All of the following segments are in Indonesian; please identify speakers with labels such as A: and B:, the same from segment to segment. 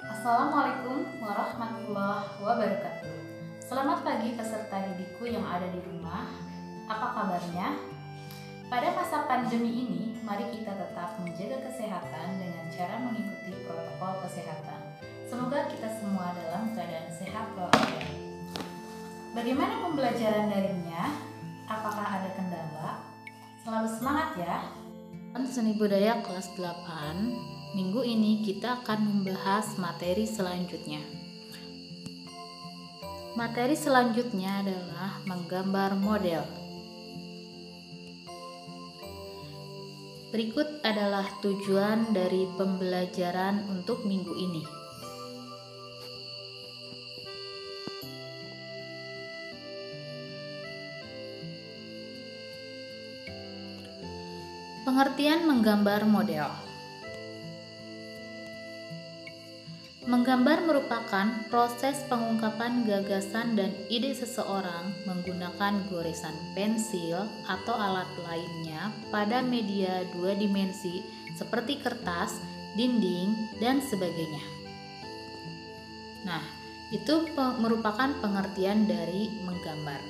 A: Assalamualaikum warahmatullahi wabarakatuh. Selamat pagi peserta didikku yang ada di rumah. Apa kabarnya? Pada masa pandemi ini, mari kita tetap menjaga kesehatan dengan cara mengikuti protokol kesehatan. Semoga kita semua dalam keadaan sehat walafiat. Bagaimana pembelajaran daringnya? Apakah ada kendala? Selalu semangat ya. Seni Budaya kelas 8. Minggu ini kita akan membahas materi selanjutnya. Materi selanjutnya adalah menggambar model. Berikut adalah tujuan dari pembelajaran untuk minggu ini. Pengertian menggambar model. Menggambar merupakan proses pengungkapan gagasan dan ide seseorang menggunakan goresan pensil atau alat lainnya pada media dua dimensi seperti kertas, dinding, dan sebagainya. Nah, itu merupakan pengertian dari menggambar.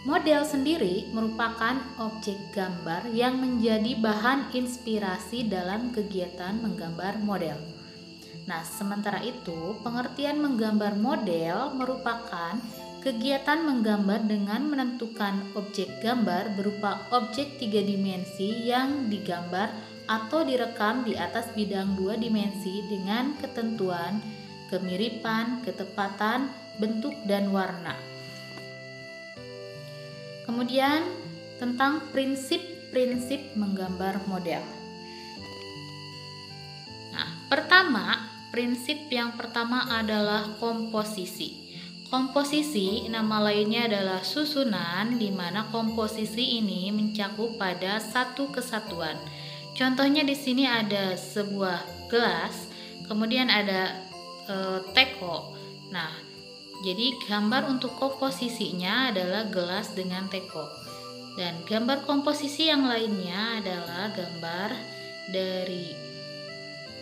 A: Model sendiri merupakan objek gambar yang menjadi bahan inspirasi dalam kegiatan menggambar model. Nah, sementara itu, pengertian menggambar model merupakan kegiatan menggambar dengan menentukan objek gambar berupa objek tiga dimensi yang digambar atau direkam di atas bidang dua dimensi dengan ketentuan, kemiripan, ketepatan, bentuk, dan warna. Kemudian, tentang prinsip-prinsip menggambar model. Nah, prinsip yang pertama adalah komposisi. Komposisi nama lainnya adalah susunan, di mana komposisi ini mencakup pada satu kesatuan. Contohnya di sini ada sebuah gelas, kemudian ada teko. Nah, jadi gambar untuk komposisinya adalah gelas dengan teko. Dan gambar komposisi yang lainnya adalah gambar dari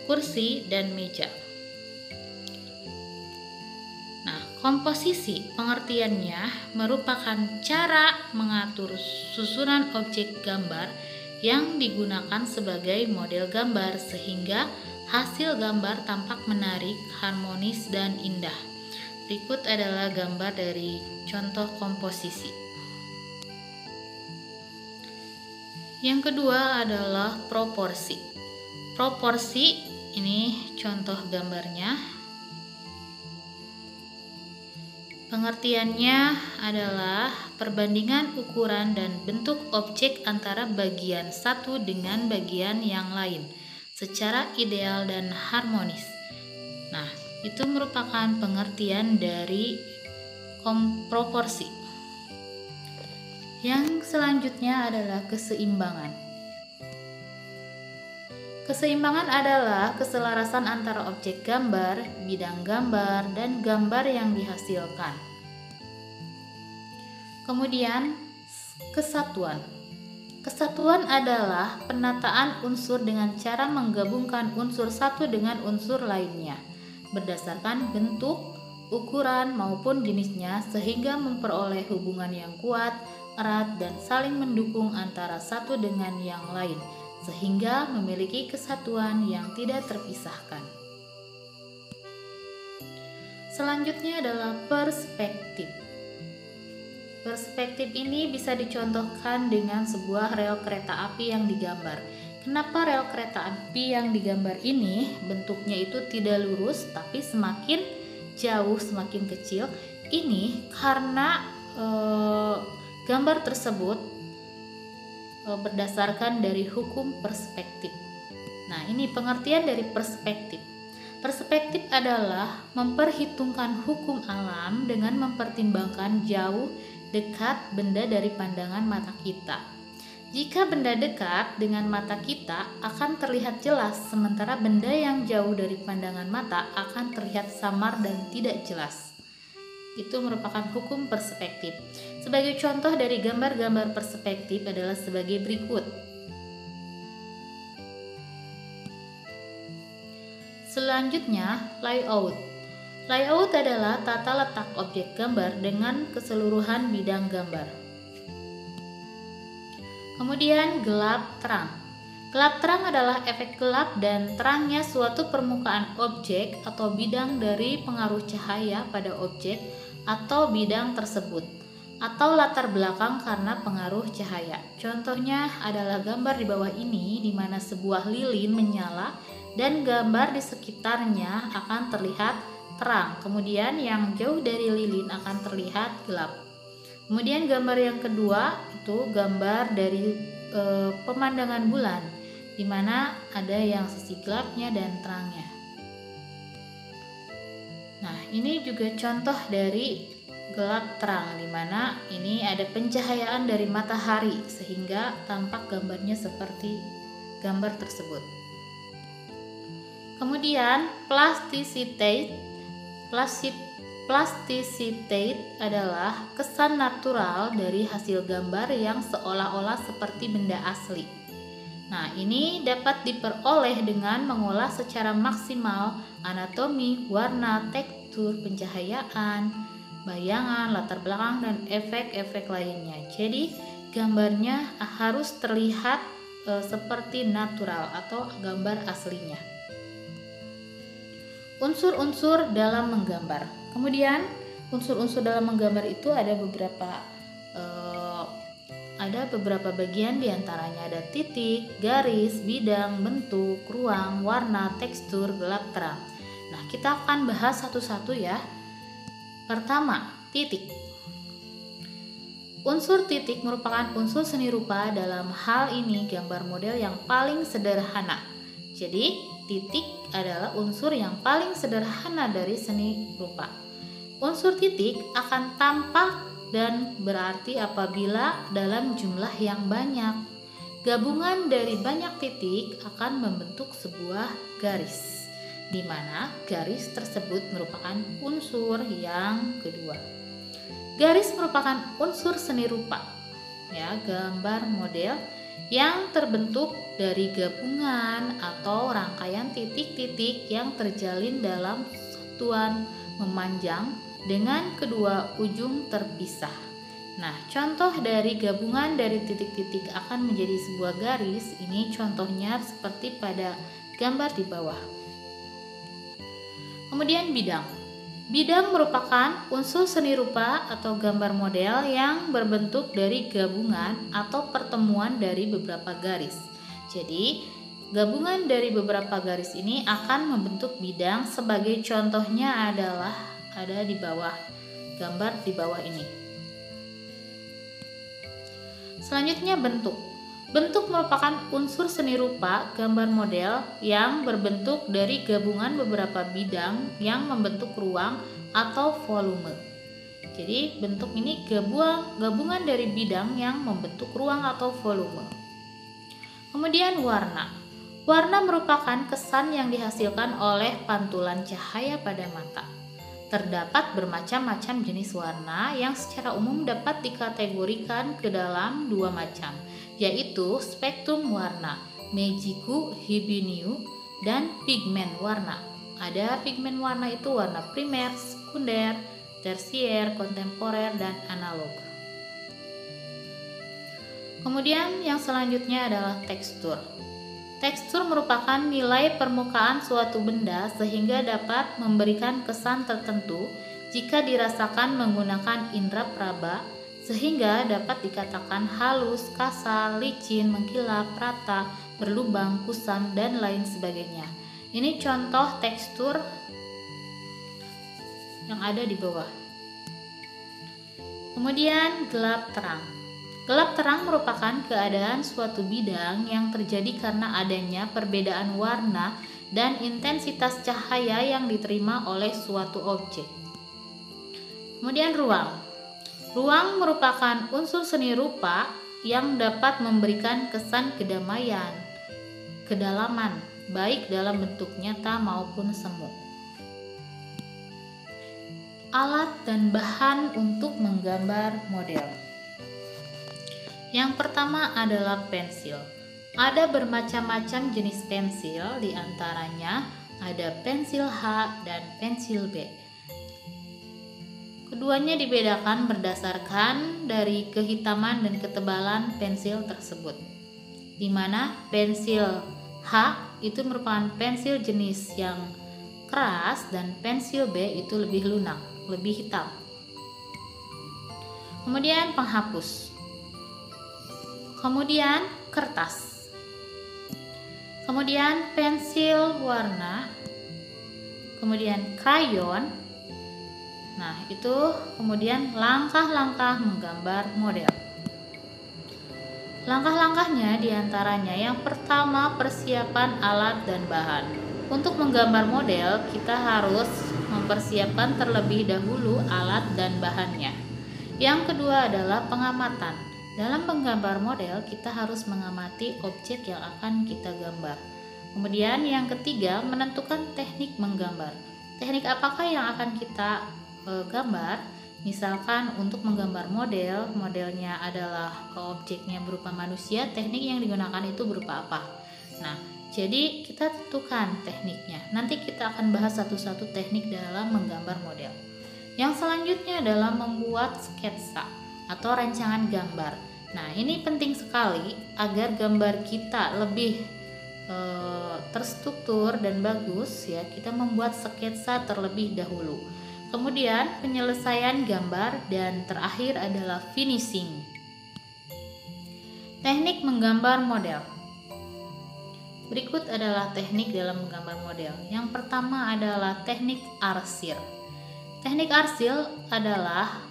A: kursi dan meja. Nah, komposisi pengertiannya merupakan cara mengatur susunan objek gambar yang digunakan sebagai model gambar sehingga hasil gambar tampak menarik, harmonis, dan indah. Berikut adalah gambar dari contoh komposisi. Yang kedua adalah proporsi. Proporsi ini contoh gambarnya. Pengertiannya adalah perbandingan ukuran dan bentuk objek antara bagian satu dengan bagian yang lain secara ideal dan harmonis. Nah, itu merupakan pengertian dari proporsi. Yang selanjutnya adalah keseimbangan. Keseimbangan adalah keselarasan antara objek gambar, bidang gambar, dan gambar yang dihasilkan. Kemudian, kesatuan. Kesatuan adalah penataan unsur dengan cara menggabungkan unsur satu dengan unsur lainnya, berdasarkan bentuk, ukuran, maupun jenisnya, sehingga memperoleh hubungan yang kuat, erat, dan saling mendukung antara satu dengan yang lain, sehingga memiliki kesatuan yang tidak terpisahkan. Selanjutnya adalah perspektif. Perspektif ini bisa dicontohkan dengan sebuah rel kereta api yang digambar. Kenapa rel kereta api yang digambar ini bentuknya itu tidak lurus tapi semakin jauh, semakin kecil? Ini karena gambar tersebut berdasarkan dari hukum perspektif. Nah, ini pengertian dari perspektif. Perspektif adalah memperhitungkan hukum alam dengan mempertimbangkan jauh, dekat benda dari pandangan mata kita. Jika benda dekat dengan mata kita akan terlihat jelas, sementara benda yang jauh dari pandangan mata akan terlihat samar dan tidak jelas. Itu merupakan hukum perspektif. Sebagai contoh dari gambar-gambar perspektif adalah sebagai berikut. Selanjutnya, layout. Layout adalah tata letak objek gambar dengan keseluruhan bidang gambar. Kemudian gelap terang. Gelap terang adalah efek gelap dan terangnya suatu permukaan objek atau bidang dari pengaruh cahaya pada objek atau bidang tersebut, atau latar belakang karena pengaruh cahaya. Contohnya adalah gambar di bawah ini di mana sebuah lilin menyala dan gambar di sekitarnya akan terlihat terang. Kemudian yang jauh dari lilin akan terlihat gelap. Kemudian gambar yang kedua itu gambar dari pemandangan bulan, di mana ada yang sisi gelapnya dan terangnya. Nah, ini juga contoh dari gelap terang, di mana ini ada pencahayaan dari matahari sehingga tampak gambarnya seperti gambar tersebut. Kemudian Plasticity adalah kesan natural dari hasil gambar yang seolah-olah seperti benda asli. Nah, ini dapat diperoleh dengan mengolah secara maksimal anatomi, warna, tekstur, pencahayaan, bayangan, latar belakang, dan efek-efek lainnya. Jadi, gambarnya harus terlihat seperti natural atau gambar aslinya. Unsur-unsur dalam menggambar. Kemudian unsur-unsur dalam menggambar itu ada beberapa bagian, diantaranya ada titik, garis, bidang, bentuk, ruang, warna, tekstur, gelap terang. Nah, kita akan bahas satu-satu ya. Pertama, titik. Unsur titik merupakan unsur seni rupa, dalam hal ini gambar model yang paling sederhana. Jadi, titik adalah unsur yang paling sederhana dari seni rupa. Unsur titik akan tampak dan berarti apabila dalam jumlah yang banyak. Gabungan dari banyak titik akan membentuk sebuah garis, di mana garis tersebut merupakan unsur yang kedua. Garis merupakan unsur seni rupa, ya, gambar model yang terbentuk dari gabungan atau rangkaian titik-titik yang terjalin dalam satuan memanjang dengan kedua ujung terpisah. Nah, contoh dari gabungan dari titik-titik akan menjadi sebuah garis, ini contohnya seperti pada gambar di bawah. Kemudian bidang. Bidang merupakan unsur seni rupa atau gambar model yang berbentuk dari gabungan atau pertemuan dari beberapa garis. Jadi, gabungan dari beberapa garis ini akan membentuk bidang. Sebagai contohnya adalah ada di bawah gambar di bawah ini. Selanjutnya bentuk. Bentuk merupakan unsur seni rupa gambar model yang berbentuk dari gabungan beberapa bidang yang membentuk ruang atau volume. Jadi bentuk ini gabungan dari bidang yang membentuk ruang atau volume. Kemudian warna. Warna merupakan kesan yang dihasilkan oleh pantulan cahaya pada mata. Terdapat bermacam-macam jenis warna yang secara umum dapat dikategorikan ke dalam dua macam, yaitu spektrum warna, Meiji-ku, Hibiniu, dan pigmen warna. Ada pigmen warna itu warna primer, sekunder, tersier, kontemporer, dan analog. Kemudian yang selanjutnya adalah tekstur. Tekstur merupakan nilai permukaan suatu benda sehingga dapat memberikan kesan tertentu jika dirasakan menggunakan indera praba, sehingga dapat dikatakan halus, kasar, licin, mengkilap, rata, berlubang, kusam, dan lain sebagainya. Ini contoh tekstur yang ada di bawah. Kemudian gelap terang. Gelap terang merupakan keadaan suatu bidang yang terjadi karena adanya perbedaan warna dan intensitas cahaya yang diterima oleh suatu objek. Kemudian ruang. Ruang merupakan unsur seni rupa yang dapat memberikan kesan kedamaian, kedalaman, baik dalam bentuk nyata maupun semu. Alat dan bahan untuk menggambar model. Yang pertama adalah pensil. Ada bermacam-macam jenis pensil, diantaranya Ada pensil H dan pensil B. Keduanya dibedakan berdasarkan dari kehitaman dan ketebalan pensil tersebut, di mana pensil H itu merupakan pensil jenis yang keras dan pensil B itu lebih lunak, lebih hitam. Kemudian penghapus, kemudian kertas, kemudian pensil warna, kemudian krayon. Nah, itu kemudian langkah-langkah menggambar model. Langkah-langkahnya diantaranya yang pertama persiapan alat dan bahan. Untuk menggambar model, kita harus mempersiapkan terlebih dahulu alat dan bahannya. Yang kedua adalah pengamatan. Dalam menggambar model, kita harus mengamati objek yang akan kita gambar. Kemudian yang ketiga, menentukan teknik menggambar. Teknik apakah yang akan kita gambar? Misalkan untuk menggambar model, modelnya adalah objeknya berupa manusia, teknik yang digunakan itu berupa apa? Nah, jadi kita tentukan tekniknya. Nanti kita akan bahas satu-satu teknik dalam menggambar model. Yang selanjutnya adalah membuat sketsa atau rancangan gambar. Nah, ini penting sekali agar gambar kita lebih terstruktur dan bagus ya. Kita membuat sketsa terlebih dahulu. Kemudian penyelesaian gambar dan terakhir adalah finishing. Teknik menggambar model. Berikut adalah teknik dalam menggambar model. Yang pertama adalah teknik arsir. Teknik arsir adalah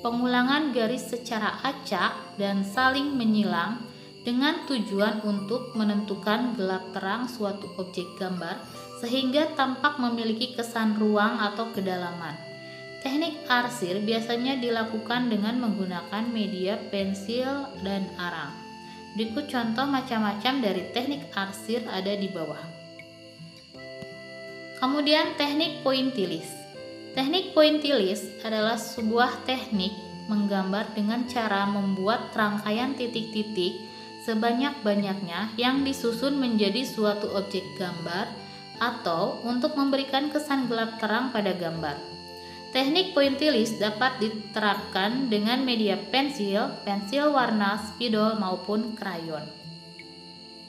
A: pengulangan garis secara acak dan saling menyilang dengan tujuan untuk menentukan gelap terang suatu objek gambar sehingga tampak memiliki kesan ruang atau kedalaman. Teknik arsir biasanya dilakukan dengan menggunakan media pensil dan arang. Berikut contoh macam-macam dari teknik arsir ada di bawah. Kemudian teknik pointillis. Teknik pointillis adalah sebuah teknik menggambar dengan cara membuat rangkaian titik-titik sebanyak-banyaknya yang disusun menjadi suatu objek gambar atau untuk memberikan kesan gelap terang pada gambar. Teknik pointillis dapat diterapkan dengan media pensil, pensil warna, spidol maupun krayon.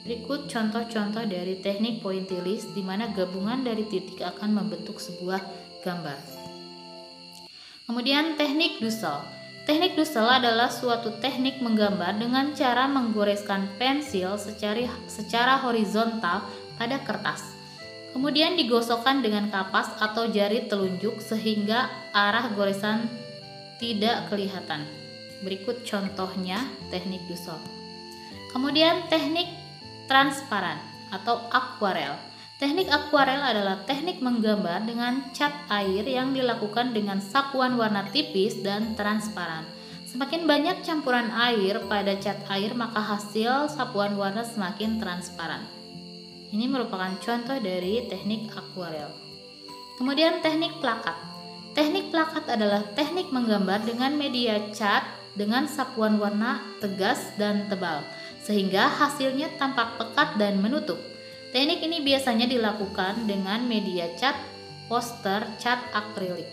A: Berikut contoh-contoh dari teknik pointillis di mana gabungan dari titik akan membentuk sebuah gambar. Kemudian teknik Dussel. Teknik Dussel adalah suatu teknik menggambar dengan cara menggoreskan pensil secara horizontal pada kertas. Kemudian digosokkan dengan kapas atau jari telunjuk sehingga arah goresan tidak kelihatan. Berikut contohnya teknik Dussel. Kemudian teknik transparan atau akuarel. Teknik akuarel adalah teknik menggambar dengan cat air yang dilakukan dengan sapuan warna tipis dan transparan. Semakin banyak campuran air pada cat air, maka hasil sapuan warna semakin transparan. Ini merupakan contoh dari teknik akuarel. Kemudian teknik plakat. Teknik plakat adalah teknik menggambar dengan media cat dengan sapuan warna tegas dan tebal, sehingga hasilnya tampak pekat dan menutup. Teknik ini biasanya dilakukan dengan media cat, poster, cat akrilik.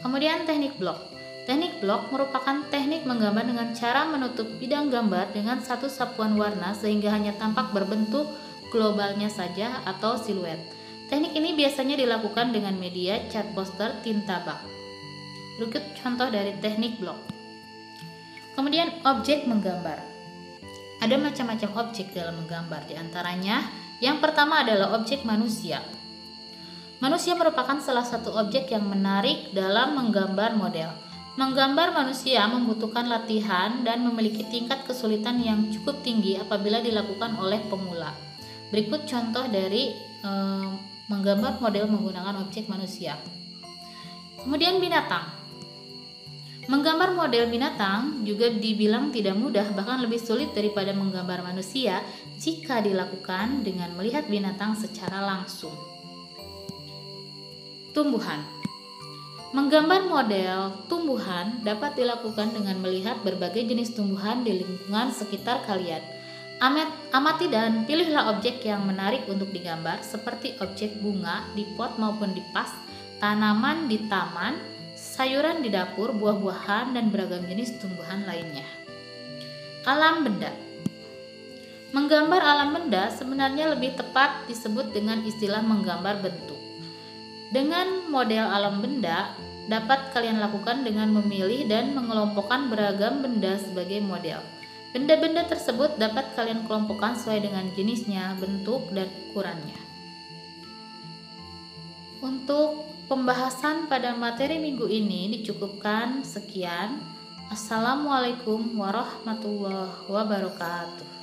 A: Kemudian teknik blok. Teknik blok merupakan teknik menggambar dengan cara menutup bidang gambar dengan satu sapuan warna sehingga hanya tampak berbentuk globalnya saja atau siluet. Teknik ini biasanya dilakukan dengan media cat poster tinta bak. Berikut contoh dari teknik blok. Kemudian objek menggambar. Ada macam-macam objek dalam menggambar, diantaranya yang pertama adalah objek manusia. Manusia merupakan salah satu objek yang menarik dalam menggambar model. Menggambar manusia membutuhkan latihan dan memiliki tingkat kesulitan yang cukup tinggi apabila dilakukan oleh pemula. Berikut contoh dari menggambar model menggunakan objek manusia. Kemudian binatang. Menggambar model binatang juga dibilang tidak mudah, bahkan lebih sulit daripada menggambar manusia jika dilakukan dengan melihat binatang secara langsung. Tumbuhan. Menggambar model tumbuhan dapat dilakukan dengan melihat berbagai jenis tumbuhan di lingkungan sekitar kalian. Amati dan pilihlah objek yang menarik untuk digambar, seperti objek bunga di pot maupun di vas, tanaman di taman, sayuran di dapur, buah-buahan, dan beragam jenis tumbuhan lainnya. Alam benda. Menggambar alam benda sebenarnya lebih tepat disebut dengan istilah menggambar bentuk. Dengan model alam benda, dapat kalian lakukan dengan memilih dan mengelompokkan beragam benda sebagai model. Benda-benda tersebut dapat kalian kelompokkan sesuai dengan jenisnya, bentuk, dan ukurannya. Untuk pembahasan pada materi minggu ini dicukupkan sekian. Assalamualaikum warahmatullahi wabarakatuh.